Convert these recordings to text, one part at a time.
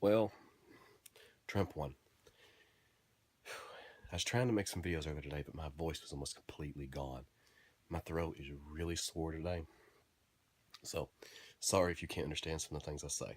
Well, Trump won. I was trying to make some videos earlier today, but my voice was almost completely gone. My throat is really sore today. So, sorry if you can't understand some of the things I say.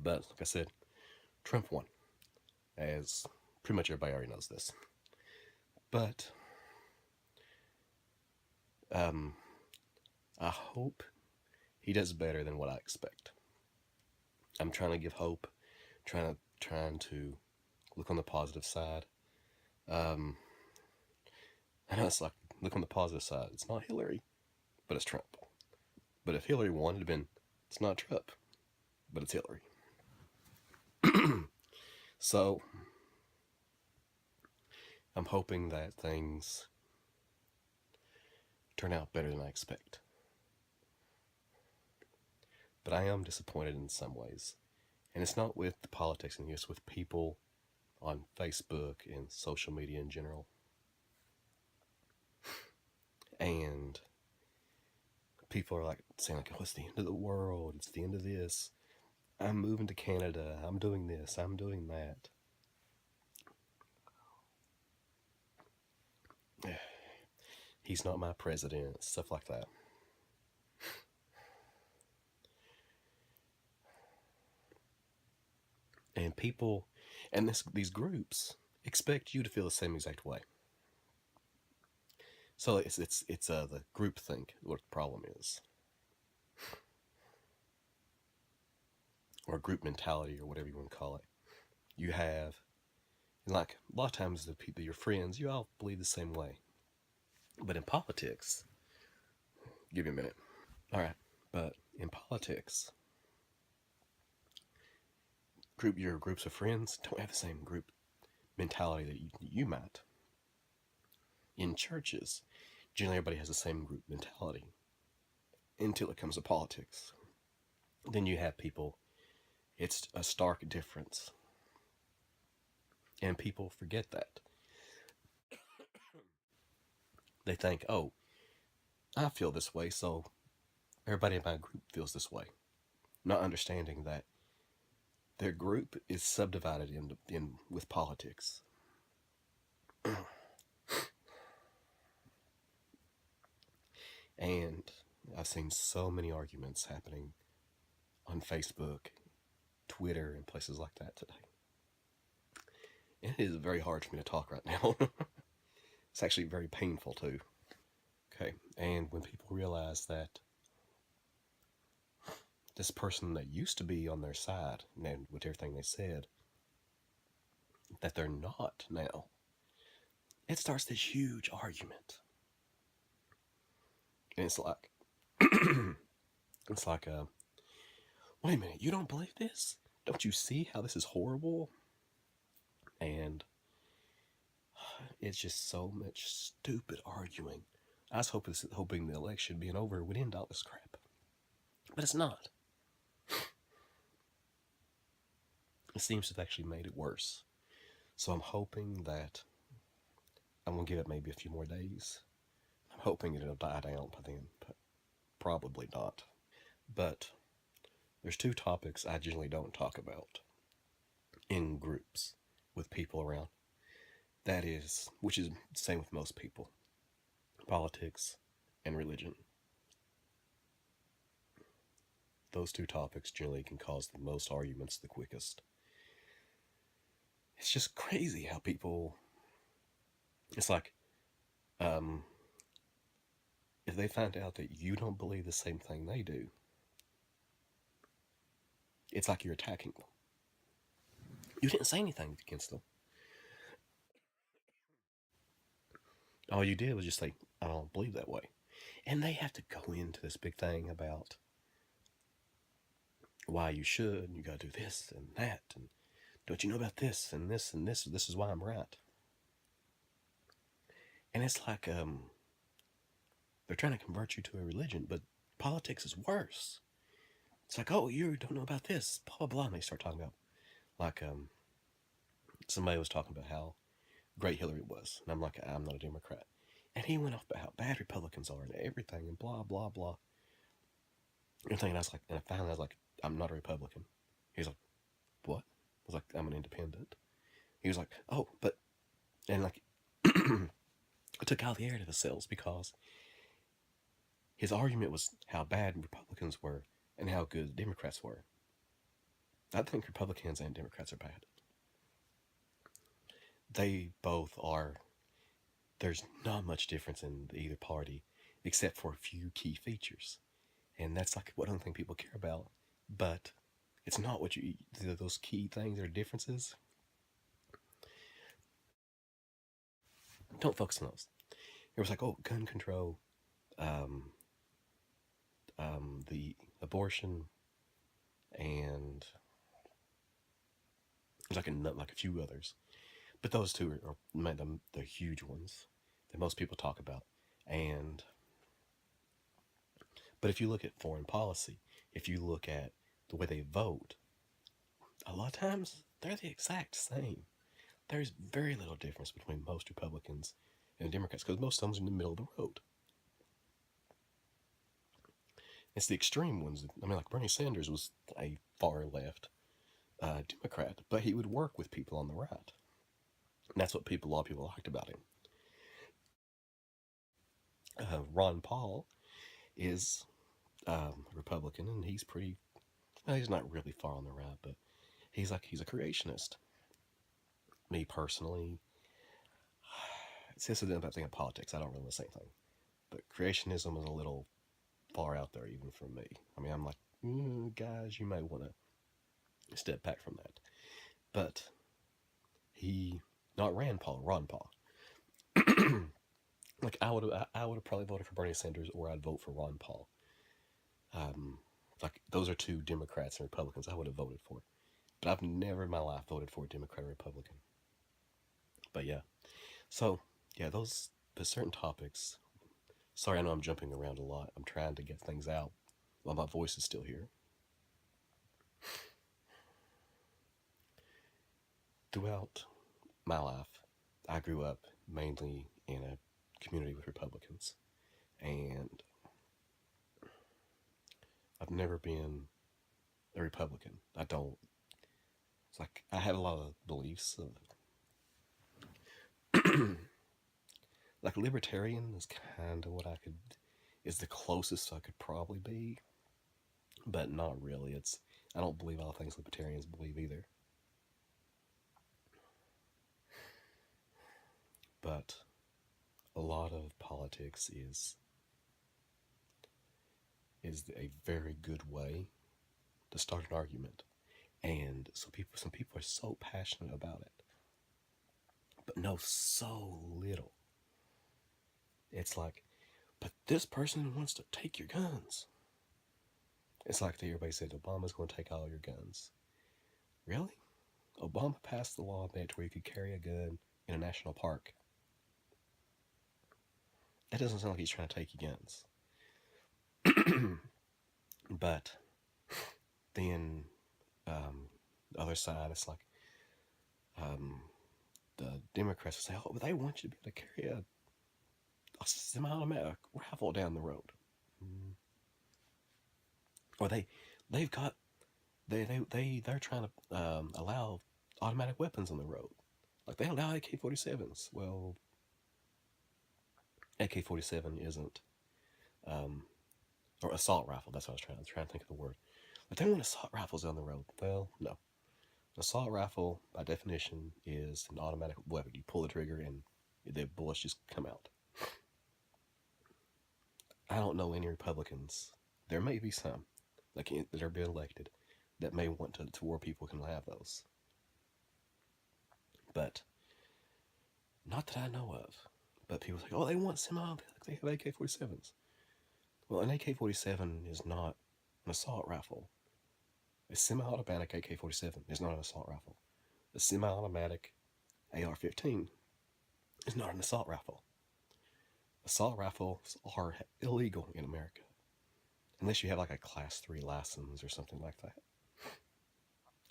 But, like I said, Trump won. As pretty much everybody already knows this. But, I hope he does better than what I expect. I'm trying to give hope, trying to look on the positive side. I know it's like, look on the positive side. It's not Hillary, but it's Trump. But if Hillary won, it'd have been, it's not Trump, but it's Hillary. So, I'm hoping that things turn out better than I expect. But I am disappointed in some ways. And it's not with the politics, and it's with people on Facebook and social media in general. And people are like saying, like, oh, it's the end of the world, it's the end of this. I'm moving to Canada, I'm doing this, I'm doing that. He's not my president, stuff like that. And people, and these groups expect you to feel the same exact way. So it's the group think what the problem is, or group mentality, or whatever you want to call it. You have, and like a lot of times the people, your friends, you all believe the same way. But in politics, give me a minute. All right, but in politics, your groups of friends don't have the same group mentality that you might. In churches, generally everybody has the same group mentality until it comes to politics. Then you have people, it's a stark difference. And people forget that. They think, oh, I feel this way, so everybody in my group feels this way. Not understanding that their group is subdivided in with politics. And I've seen so many arguments happening on Facebook, Twitter, and places like that today. And it is very hard for me to talk right now. It's actually very painful too. Okay, and when people realize that this person that used to be on their side, and with everything they said, that they're not now, it starts this huge argument. And it's like, wait a minute, you don't believe this? Don't you see how this is horrible? And it's just so much stupid arguing. I was hoping the election being over would end all this crap. But it's not. It seems to have actually made it worse. So I'm hoping that I'm going to give it maybe a few more days. I'm hoping it'll die down by then, but probably not. But there's two topics I generally don't talk about in groups with people around. That is, which is the same with most people, politics and religion. Those two topics generally can cause the most arguments the quickest. It's just crazy how people, it's like, if they find out that you don't believe the same thing they do, it's like you're attacking them. You didn't say anything against them. All you did was just say, I don't believe that way. And they have to go into this big thing about why you should, and you gotta do this and that, and don't you know about this and this and this? This is why I'm right. And it's like, they're trying to convert you to a religion, but politics is worse. It's like, oh, you don't know about this, blah, blah, blah. And they start talking about, like, somebody was talking about how great Hillary was. And I'm like, I'm not a Democrat. And he went off about how bad Republicans are and everything and blah, blah, blah. Everything. And I was like, and finally I was like, I'm not a Republican. Here's become an independent. He was like, oh, but, and like, it took out the air out of the cells because his argument was how bad Republicans were and how good Democrats were. I think Republicans and Democrats are bad. They both are. There's not much difference in either party except for a few key features. And that's like what I don't think people care about. But it's not what you, those key things or differences. Don't focus on those. It was like, oh, gun control, um, the abortion, and there's like a few others. But those two are the huge ones that most people talk about. And but if you look at foreign policy, if you look at the way they vote, a lot of times they're the exact same. There's very little difference between most Republicans and Democrats because most of them's in the middle of the road. It's the extreme ones. I mean, like Bernie Sanders was a far left Democrat, but he would work with people on the right. And that's what a lot of people liked about him. Ron Paul is Republican, and he's pretty. Well, he's not really far on the right, but he's a creationist. Me personally, it's just about thing of politics. I don't really say anything, but creationism is a little far out there even for me. I mean, I'm like, guys, you might want to step back from that. But not Rand Paul, Ron Paul. Like I would have probably voted for Bernie Sanders, or I'd vote for Ron Paul. Like those are two Democrats and Republicans I would have voted for, but I've never in my life voted for a Democrat or Republican. But yeah, so yeah, the certain topics. Sorry, I know I'm jumping around a lot. I'm trying to get things out while my voice is still here. Throughout my life, I grew up mainly in a community with Republicans, and I've never been a Republican. I don't. It's like I had a lot of beliefs. Like libertarian is kind of what is the closest I could probably be, but not really. I don't believe all things libertarians believe either. But a lot of politics is a very good way to start an argument. And some people are so passionate about it, but know so little. It's like, but this person wants to take your guns. It's like everybody said, Obama's going to take all your guns. Really? Obama passed the law where you could carry a gun in a national park. That doesn't sound like he's trying to take your guns. But then the other side, it's like the Democrats will say, oh, but they want you to be able to carry a semi-automatic rifle down the road. Or they're trying to allow automatic weapons on the road. Like they allow AK-47s. Well, AK-47 isn't, or assault rifle. That's what I was trying to think of the word. But they want assault rifles on the road. Well, no. An assault rifle, by definition, is an automatic weapon. You pull the trigger and the bullets just come out. I don't know any Republicans. There may be some that are being elected that may want to where people can have those. But not that I know of. But people say, oh, they want they have AK-47s. Well, an AK-47 is not an assault rifle. A semi-automatic AK-47 is not an assault rifle. A semi-automatic AR-15 is not an assault rifle. Assault rifles are illegal in America. Unless you have like a class 3 license or something like that.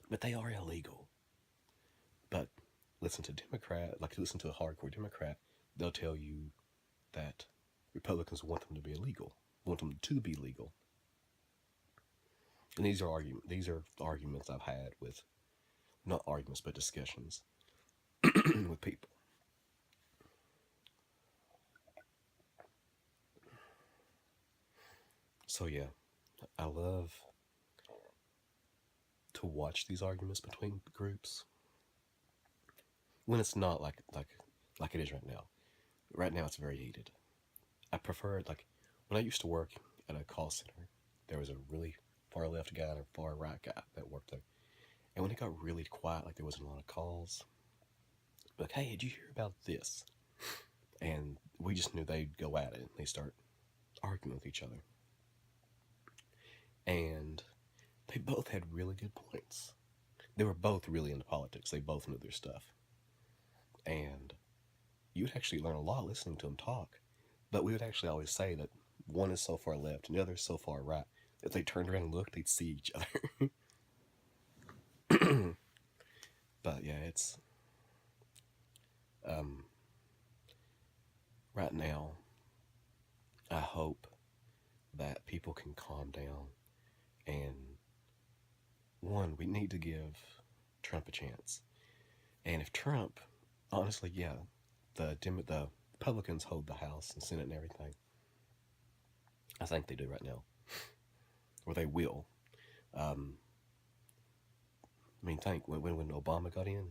But they are illegal. But listen to a hardcore Democrat, they'll tell you that Republicans want them to be illegal. And these are arguments I've had with not arguments, but discussions with people. So yeah, I love to watch these arguments between groups when it's not like it is right now. Right now, it's very heated. I prefer it like when I used to work at a call center. There was a really far left guy and a far right guy that worked there. And when it got really quiet, like there wasn't a lot of calls, like, hey, did you hear about this? And we just knew they'd go at it and they start arguing with each other. And they both had really good points. They were both really into politics. They both knew their stuff. And you'd actually learn a lot listening to them talk. But we would actually always say that one is so far left and the other is so far right. If they turned around and looked, they'd see each other. But yeah, it's right now. I hope that people can calm down, and one, we need to give Trump a chance. And if Trump, honestly, yeah, the Republicans hold the House and Senate and everything. I think they do right now, or they will. I mean, think when Obama got in,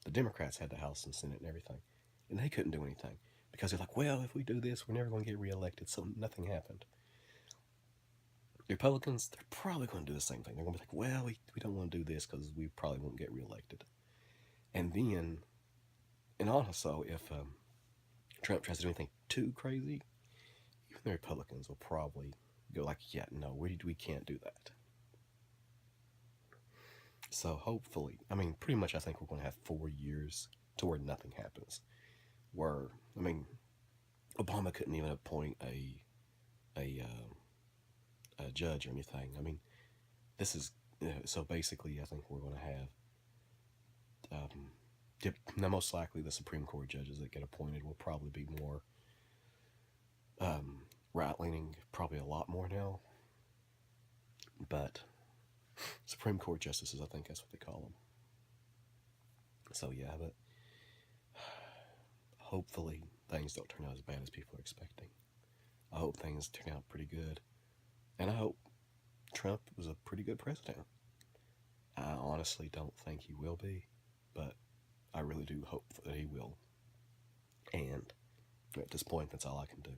the Democrats had the House and Senate and everything, and they couldn't do anything because they're like, well, if we do this, we're never going to get reelected, so nothing happened. The Republicans, they're probably going to do the same thing. They're going to be like, well, we don't want to do this because we probably won't get reelected. And then, and also, if Trump tries to do anything too crazy, even the Republicans will probably go like, yeah, no, we can't do that. So hopefully, I mean, pretty much I think we're going to have 4 years to where nothing happens. Where, I mean, Obama couldn't even appoint a judge or anything. I mean, this is, so basically I think we're going to have, now most likely the Supreme Court judges that get appointed will probably be more right-leaning, probably a lot more now. But Supreme Court justices, I think that's what they call them. So yeah, but hopefully things don't turn out as bad as people are expecting. I hope things turn out pretty good. And I hope Trump was a pretty good president. I honestly don't think he will be, but I really do hope that he will. And at this point, that's all I can do.